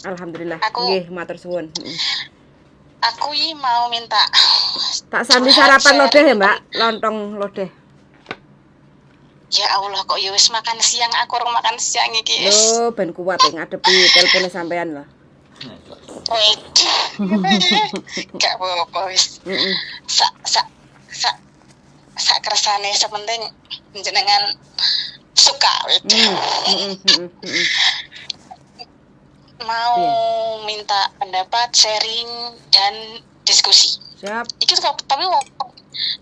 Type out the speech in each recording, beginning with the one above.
Alhamdulillah. Aku Nggih, matur suwun. aku ini mau minta Tak sambil curhat sarapan lodeh sharing. ya, Mbak. Lontong lodeh. Ya Allah, kok ya wis makan siang, aku orang makan siang iki wis. Loh, ben kuat ngadepi telepone sampean lah. Waduh. Gak apa-apa wis. Heeh. Sak sak sak sak kersane sepenting jenengan suka gitu. Mau Piye? minta pendapat, sharing dan diskusi. Siap. Iki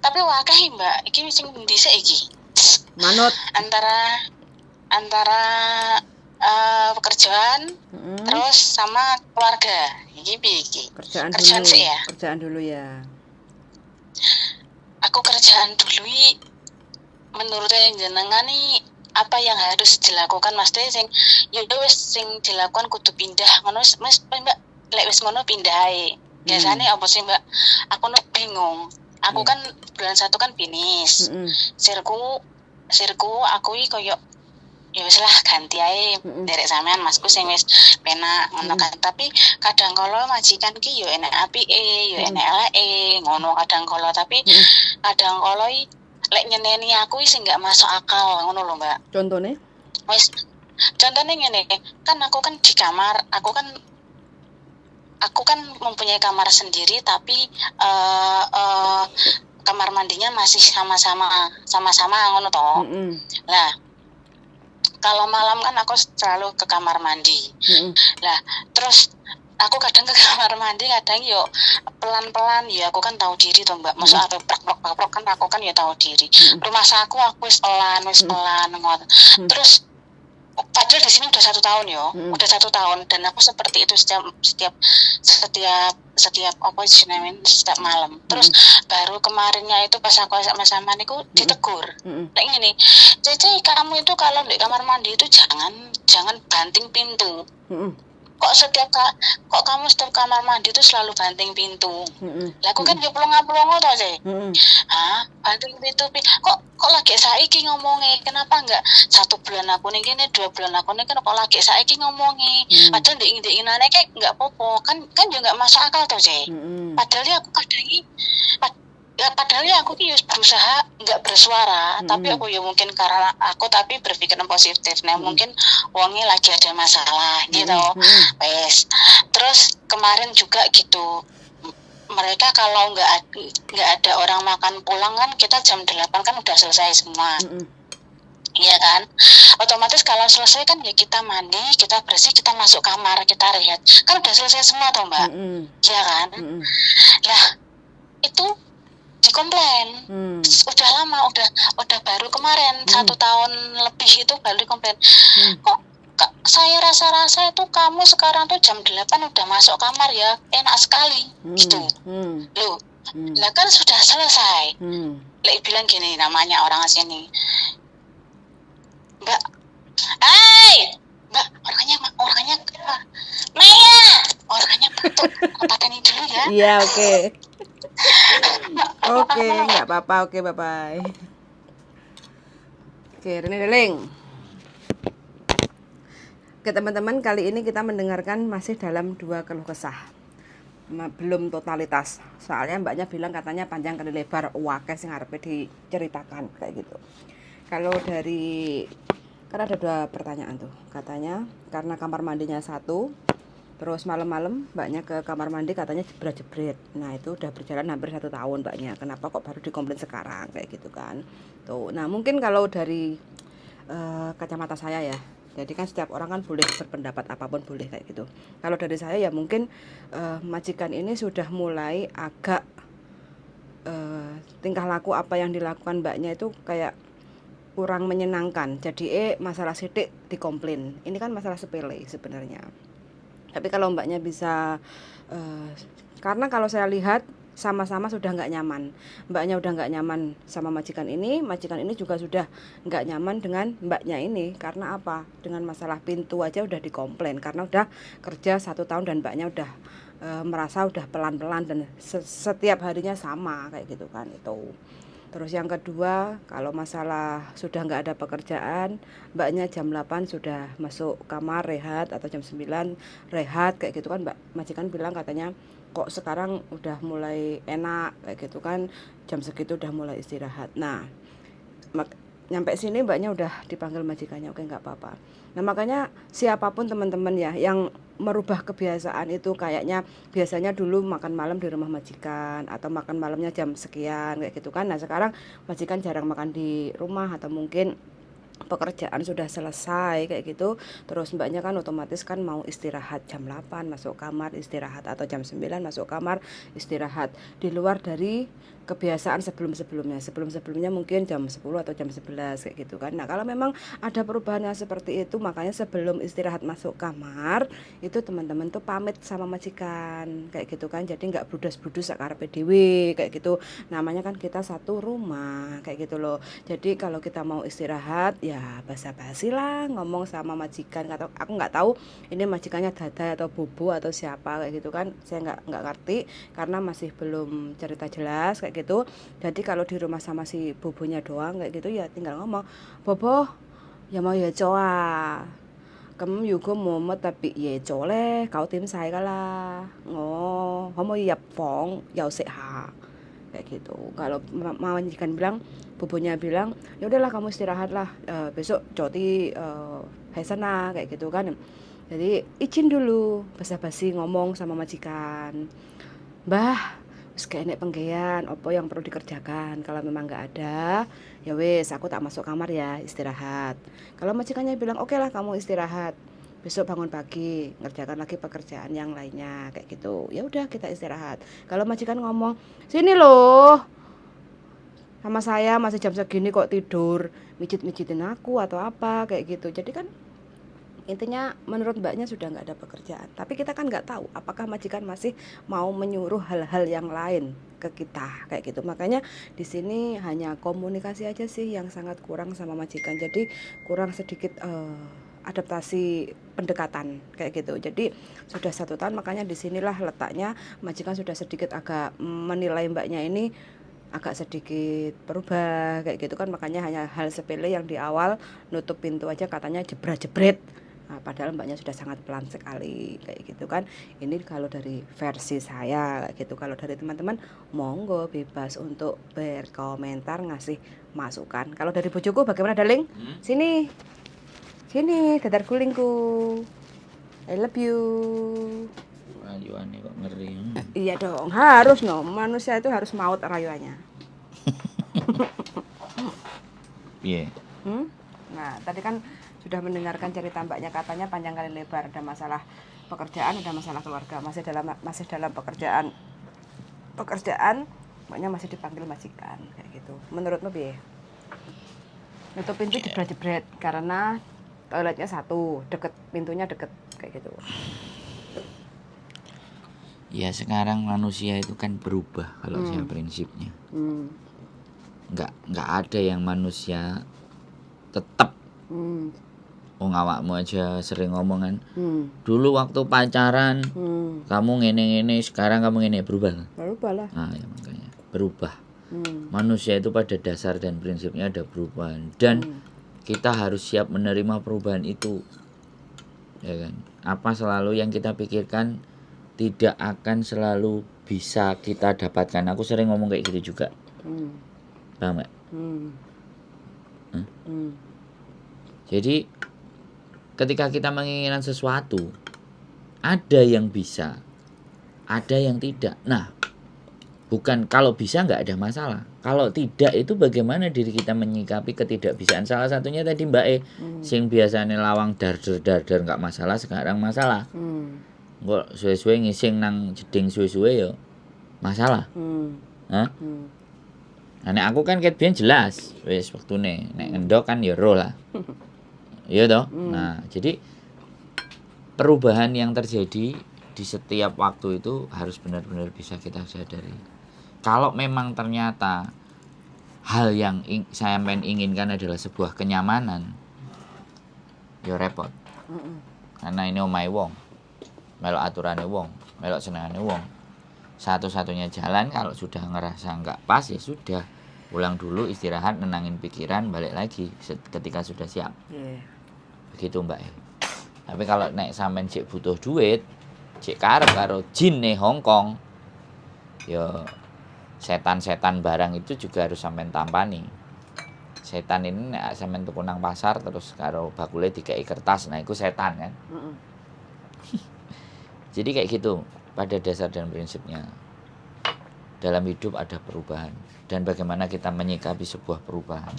tapi wakai Mbak, iki sing dhisik iki. Manut. Antara pekerjaan terus sama keluarga. Iki piye iki? Kerjaan sih ya. Kerjaan dulu ya. Aku kerjaan dulu menurut jenengan nih apa yang harus dilakukan Mas Teh sing ya wis sing dilakukan kudu pindah ngono Mas Mbak lek wis ngono pindah ae. Biasane apa sih Mbak? Aku bingung. Aku kan bulan 1 kan finish. Sirku aku iki koyo ya wis lah ganti ae derek sampean Masku sing wis penak ngono kan. Tapi kadang kala majikan ki yo enek apike, yo enek eleke ngono kadang kala tapi kadang kala lek nyeneni aku sing gak masuk akal ngono lho Mbak. Contohnya? Wis contohnya ngene, kan aku kan di kamar, aku kan mempunyai kamar sendiri tapi kamar mandinya masih sama-sama ngono toh. Lah kalau malam kan aku selalu ke kamar mandi. Lah terus aku kadang ke kamar mandi kadang yo pelan-pelan ya aku kan tahu diri toh Mbak. Masa apa prok kan aku kan ya tahu diri. Rumah saku aku wis pelan ngono. Terus padahal di sini udah 1 tahun yo, udah 1 tahun dan aku seperti itu setiap apa jenenge setiap malam. Terus baru kemarinnya itu pas aku sama-sama niku ditegur. Kayak gini, Cece kamu itu kalau di kamar mandi itu jangan banting pintu. Kok kamu setiap kamar mandi itu selalu banting pintu. Lah aku kan yo plongo-plongo to, Cek. Banting pintu kok lagi saiki ngomongnya. Kenapa enggak 1 bulan aku ning kene, 2 bulan aku ning kene kok lagi saiki ngomongnya. Padahal ndek-ndekinane kayak enggak apa-apa. Kan yo enggak masuk akal to, Cek. Padahal aku aku berusaha nggak bersuara, tapi aku ya mungkin karena aku tapi berpikiran positif. Nah mungkin wongnya lagi ada masalah gitu. Wes. Terus kemarin juga gitu. Mereka kalau nggak ada orang makan pulang kan kita jam 8 kan udah selesai semua. Iya kan, otomatis kalau selesai kan ya kita mandi, kita bersih, kita masuk kamar, kita rehat, kan udah selesai semua toh Mbak. Iya kan. Lah itu dikomplain. Udah lama, udah baru kemarin 1 tahun lebih itu baru dikomplain. Kok saya rasa itu kamu sekarang tuh jam 8 udah masuk kamar ya, enak sekali gitu. Loh, lah kan sudah selesai. Lek bilang gini namanya orang sini, Mbak, Mbak, orangnya Maya, orangnya batuk, pateni dulu ya. Iya, oke. Oke, nggak apa-apa. Oke, bye-bye. Oke, Rene Deling. Oke, teman-teman, kali ini kita mendengarkan masih dalam 2 keluh kesah. Belum totalitas. Soalnya mbaknya bilang katanya panjang kali lebar, wakeh sing arepe diceritakan kayak gitu. Kalau dari kan ada 2 pertanyaan tuh. Katanya karena kamar mandinya 1, terus malam-malam mbaknya ke kamar mandi katanya jebret-jebret. Nah itu udah berjalan hampir 1 tahun mbaknya. Kenapa kok baru dikomplain sekarang kayak gitu kan? Tuh. Nah mungkin kalau dari kacamata saya ya. Jadi kan setiap orang kan boleh berpendapat apapun boleh kayak gitu. Kalau dari saya ya mungkin majikan ini sudah mulai agak tingkah laku apa yang dilakukan mbaknya itu kayak kurang menyenangkan. Jadi masalah sidik dikomplain. Ini kan masalah sepele sebenarnya. Tapi kalau mbaknya bisa karena kalau saya lihat sama-sama sudah nggak nyaman, mbaknya udah nggak nyaman sama majikan ini juga sudah nggak nyaman dengan mbaknya ini. Karena apa? Dengan masalah pintu aja udah dikomplain karena udah kerja 1 tahun dan mbaknya udah merasa udah pelan-pelan dan setiap harinya sama kayak gitu kan itu. Terus yang kedua, kalau masalah sudah nggak ada pekerjaan, mbaknya jam 8 sudah masuk kamar rehat atau jam 9 rehat kayak gitu kan, Mbak. Majikan bilang katanya kok sekarang udah mulai enak kayak gitu kan, jam segitu udah mulai istirahat. Nah, nyampe sini mbaknya udah dipanggil majikannya, oke nggak apa-apa. Nah makanya siapapun teman-teman ya yang merubah kebiasaan itu, kayaknya biasanya dulu makan malam di rumah majikan atau makan malamnya jam sekian kayak gitu kan. Nah sekarang majikan jarang makan di rumah atau mungkin pekerjaan sudah selesai kayak gitu, terus mbaknya kan otomatis kan mau istirahat jam 8 masuk kamar istirahat atau jam 9 masuk kamar istirahat, di luar dari kebiasaan sebelum-sebelumnya mungkin jam 10 atau jam 11 kayak gitu kan. Nah kalau memang ada perubahan yang seperti itu, makanya sebelum istirahat masuk kamar itu teman-teman tuh pamit sama majikan kayak gitu kan, jadi nggak brudas-brudus sakarepe dhewe kayak gitu. Namanya kan kita satu rumah kayak gitu loh. Jadi kalau kita mau istirahat ya basa-basi lah ngomong sama majikan. Aku nggak tahu ini majikannya Dada atau Bobo atau siapa kayak gitu kan, saya nggak ngerti karena masih belum cerita jelas kayak gitu. Jadi kalau di rumah sama si Bobonya doang kayak gitu ya tinggal ngomong, Bobo ya mau ya coa kamu juga mau tapi ya cole kau tim saya kalah kamu ya pong ya sehat kayak gitu. Kalau majikan bilang, Bobonya bilang ya udahlah kamu istirahat lah, besok Joti hai sana kayak gitu kan. Jadi izin dulu basa-basi ngomong sama majikan, Mbah wis kayak enek penggawean apa yang perlu dikerjakan, kalau memang nggak ada ya wes aku tak masuk kamar ya istirahat. Kalau majikannya bilang oke lah kamu istirahat, besok bangun pagi ngerjakan lagi pekerjaan yang lainnya kayak gitu, ya udah kita istirahat. Kalau majikan ngomong sini loh sama saya masih jam segini kok tidur, mijit-mijitin aku atau apa kayak gitu, jadi kan intinya menurut mbaknya sudah nggak ada pekerjaan, tapi kita kan nggak tahu apakah majikan masih mau menyuruh hal-hal yang lain ke kita kayak gitu. Makanya di sini hanya komunikasi aja sih yang sangat kurang sama majikan, jadi kurang sedikit adaptasi pendekatan kayak gitu. Jadi sudah 1 tahun, makanya disinilah letaknya majikan sudah sedikit agak menilai mbaknya ini agak sedikit berubah kayak gitu kan. Makanya hanya hal sepele yang di awal nutup pintu aja katanya jebret-jebret. Nah, padahal mbaknya sudah sangat pelan sekali kayak gitu kan. Ini kalau dari versi saya kayak gitu. Kalau dari teman-teman monggo bebas untuk berkomentar, ngasih masukan. Kalau dari bojoku bagaimana darling? Sini dadar gulingku, I love you. Rayuannya kok ngeri. Iya dong, harus no, manusia itu harus maut rayuannya. Iya. Nah tadi kan sudah mendengarkan cerita mbaknya, katanya panjang kali lebar, ada masalah pekerjaan, ada masalah keluarga, masih dalam pekerjaan mbaknya masih dipanggil majikan kayak gitu. Menurutmu piye? Nutup pintu jebret-jebret karena toiletnya satu, deket pintunya deket kayak gitu. Ya sekarang manusia itu kan berubah kalau saya prinsipnya. Nggak ada yang manusia tetap. Wong awakmu aja sering ngomong kan. Dulu waktu pacaran kamu ngene-ngene, sekarang kamu ngene, berubah. Berubah lah. Nah, ya makanya berubah. Manusia itu pada dasar dan prinsipnya ada perubahan, dan kita harus siap menerima perubahan itu. Ya kan? Apa selalu yang kita pikirkan tidak akan selalu bisa kita dapatkan. Aku sering ngomong kayak gitu juga. Paham gak? Jadi ketika kita menginginkan sesuatu, ada yang bisa, ada yang tidak. Nah, bukan kalau bisa nggak ada masalah. Kalau tidak itu bagaimana diri kita menyikapi ketidakbisaan. Salah satunya tadi Mbak sing biasanya lawang dar-dar nggak masalah, sekarang masalah. Kok suwe-suwe ngising nang jeding suwe-suwe yo masalah. Nek aku kan ket biyen jelas wis wektune nek ngendok kan ya ro lah. Iya toh? Nah, jadi perubahan yang terjadi di setiap waktu itu harus benar-benar bisa kita sadari. Kalau memang ternyata hal yang saya inginkan adalah sebuah kenyamanan, ya repot. Karena ini omahe wong, melok aturane wong, melok senengane wong. Satu-satunya jalan kalau sudah ngerasa nggak pas ya sudah, Pulang dulu, istirahat, nenangin pikiran, balik lagi ketika sudah siap. Iya. Begitu Mbak. Tapi kalau nek sampean cek butuh duit, cek karep karo jin nih Hongkong, ya setan-setan barang itu juga harus sampean tampani. Setan ini nek sampean tuku nang pasar terus karo bakule dikei kertas, nah itu setan kan. Jadi kayak gitu pada dasar dan prinsipnya. Dalam hidup ada perubahan dan bagaimana kita menyikapi sebuah perubahan.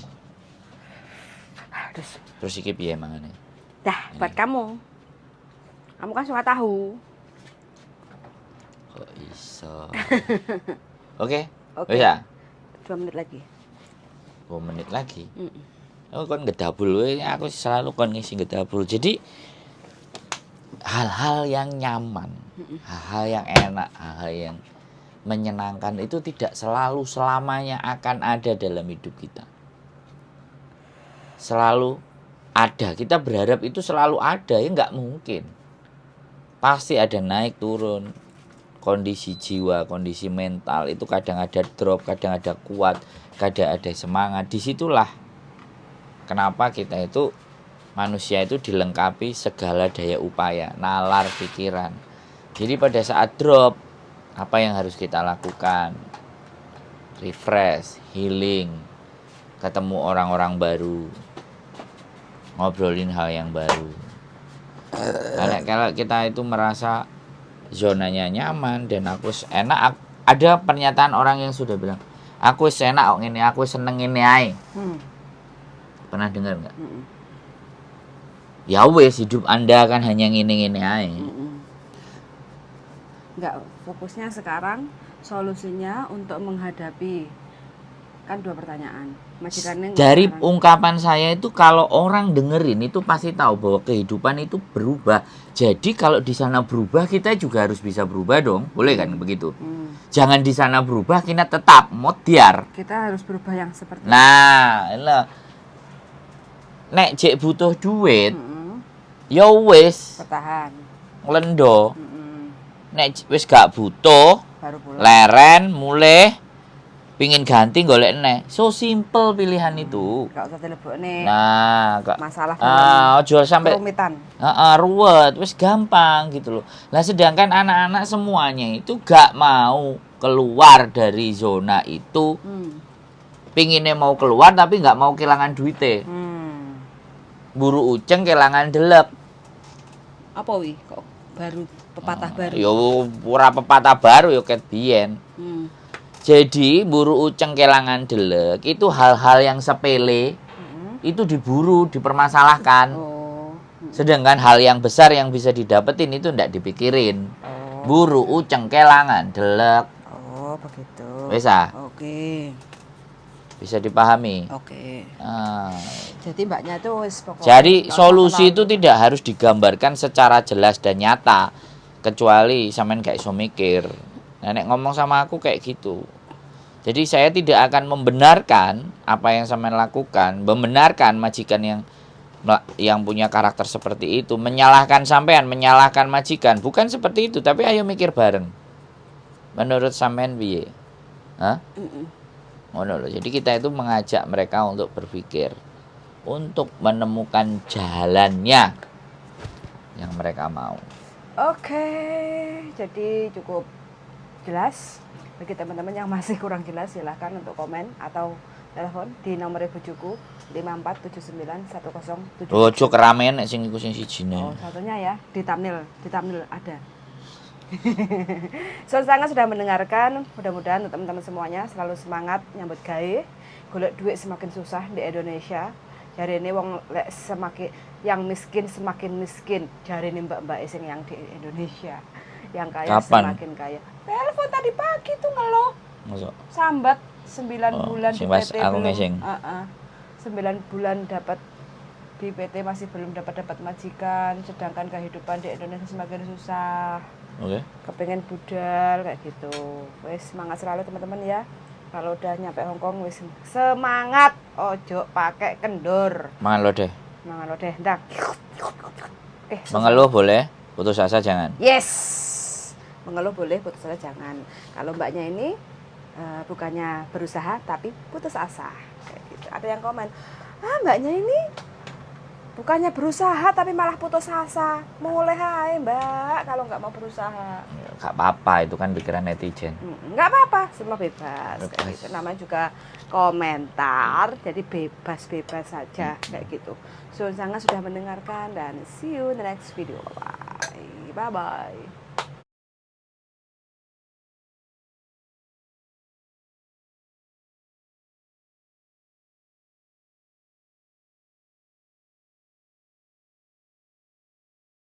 Terus iki piye mangane? Dah, buat kamu. Kamu kan suka tahu. Kok iso? Oke. Oke. Wis ya? 2 menit lagi. 2 menit lagi. Oh, kon ngedabul we, aku selalu kon ngisi ngedabul. Jadi hal-hal yang nyaman, hal-hal yang enak, hal-hal yang menyenangkan itu tidak selalu selamanya akan ada dalam hidup kita. Selalu ada, kita berharap itu selalu ada, ya nggak mungkin. Pasti ada naik turun, kondisi jiwa, kondisi mental itu kadang ada drop, kadang ada kuat, kadang ada semangat. Disitulah kenapa kita itu manusia itu dilengkapi segala daya upaya, nalar pikiran. Jadi pada saat drop, apa yang harus kita lakukan? Refresh, healing, ketemu orang-orang baru, ngobrolin hal yang baru. Kalau kita itu merasa zonanya nyaman dan aku enak, ada pernyataan orang yang sudah bilang, aku enak kok ini, aku seneng ini ae. Pernah dengar nggak? Ya wes, hidup Anda kan hanya ngene-ngene ae. Enggak, fokusnya sekarang solusinya untuk menghadapi kan 2 pertanyaan. Majikannya Dari ungkapan saya itu kalau orang dengerin itu pasti tahu bahwa kehidupan itu berubah. Jadi kalau di sana berubah kita juga harus bisa berubah dong. Boleh kan begitu? Jangan di sana berubah kita tetap modiar. Kita harus berubah yang seperti Nah, lah. Nek cek butuh duit, ya wis bertahan. nglendo. Nek wis gak butuh, Baru pulang. leren mulai pingin ganti golek neh. So simple pilihan itu. Gak usah dilebokne Nah, kok masalah ojo sampai kerumitan. ruwet, wis gampang gitu loh. Lah sedangkan anak-anak semuanya itu gak mau keluar dari zona itu. Pinginnya mau keluar tapi gak mau kehilangan duitnya. Buru uceng kehilangan delep. Apa wi? Kok baru pepatah baru? Yo ora pepatah baru yo ket biyen. Jadi buru uceng kelangan delek itu hal-hal yang sepele itu diburu, dipermasalahkan. Sedangkan hal yang besar yang bisa didapetin itu ndak dipikirin. Buru uceng kelangan delek. Oh, begitu. Wis ah? Oke. Bisa dipahami. Oke. Ah. Jadi mbaknya itu wis pokoknya. Jadi solusi itu tidak harus digambarkan secara jelas dan nyata kecuali sampean gak iso mikir. Nenek ngomong sama aku kayak gitu. Jadi saya tidak akan membenarkan apa yang sampean lakukan, membenarkan majikan yang punya karakter seperti itu, menyalahkan sampean, menyalahkan majikan. Bukan seperti itu, tapi ayo mikir bareng. Menurut sampean piye? Hah? Ngono loh. Jadi kita itu mengajak mereka untuk berpikir, untuk menemukan jalannya yang mereka mau. Oke, jadi cukup jelas. Bagi teman-teman yang masih kurang jelas silahkan untuk komen atau telepon di nomor bujuku 54791077. Ojo keramaian nek sing iku sing sijine. Oh, satunya ya di thumbnail ada. Sangat sudah mendengarkan. Mudah-mudahan teman-teman semuanya selalu semangat nyambut gawe. Golek duit semakin susah di Indonesia. Jari ini wong lek semakin yang miskin semakin miskin. Jari ini mbak-mbak sing yang di Indonesia. Yang kaya Kapan? semakin kaya. Telepon tadi pagi tuh ngeluh. Masuk. Sambat 9 bulan di sing pas PT aku belum. ngesing. 9 bulan dapat di PT masih belum dapat majikan, sedangkan kehidupan di Indonesia semakin susah. Oke. Kepengen budal kayak gitu. Wes semangat selalu teman-teman ya. Kalau udah nyampe Hongkong wes semangat, ojo pakai kendor. Mangan lo deh. Mangan lo deh, ndak. Mengeluh boleh, putus asa jangan. Yes. Mengeluh boleh, putus asa jangan. Kalau mbaknya ini bukannya berusaha tapi putus asa kayak gitu. Ada yang komen, mbaknya ini bukannya berusaha tapi malah putus asa. Mulai hai mbak kalau nggak mau berusaha. Ya, nggak apa-apa, itu kan pikiran netizen. Nggak apa-apa, semua bebas. Bebas. Kayak gitu. Namanya juga komentar, jadi bebas-bebas saja kayak gitu. So, sangat sudah mendengarkan dan see you in the next video. Bye bye.